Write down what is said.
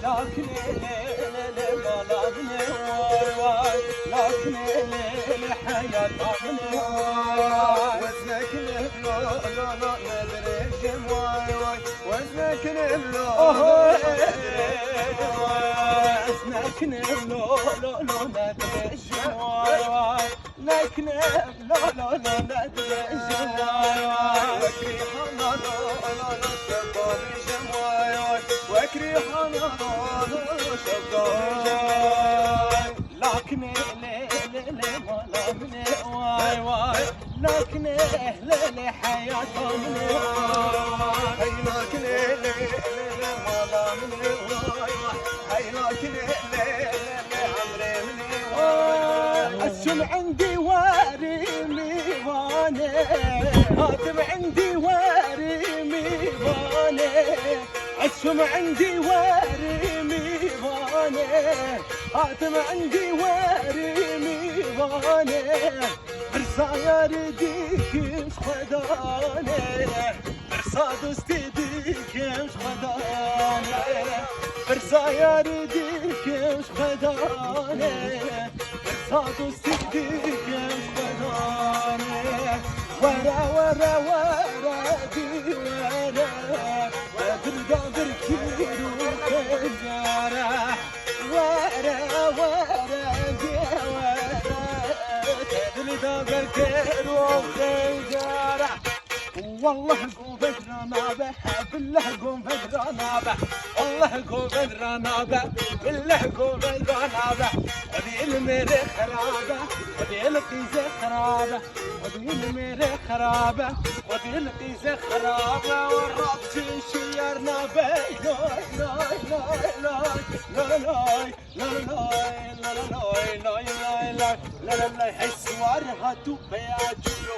لكن بلغني واي لكن الحياة طغني واي وزنك البلو لا لا ندري جم واي وزنك البلو وزنك البلو لا ندري جم واي لكن لا ندري جم واي وكريحنا لا شباب جم واي وكريحنا لكن ولا من واي لكن حياة من هاي لكن ولا من هاي لكن عمري من السم عندي وارمي وانا هاتم عندي وارمي وانا السم عندي وارمي وانا هاتم عندي وارمي وانا برصايا رديك مش خداني برصاد استديك مش خداني برصايا رديك مش خداني برصاد استديك مش خداني ورا دي ورا بالقدر كيلو كجارة ورا دي ورا بالقدر كيلو كجارة والله قوم بدرنا به بالله قوم بدرنا به والله قوم بدرنا به بالله قوم بدرنا به ودي المريخ خرابه ودي القيزه خرابه ودي المريخ خرابه ودي القيزه خرابه والرب شيرنا به لاي لاي لاي لاي لاي لاي لاي لاي لاي لاي لاي لاي لاي لاي حس وارها تو بيا جو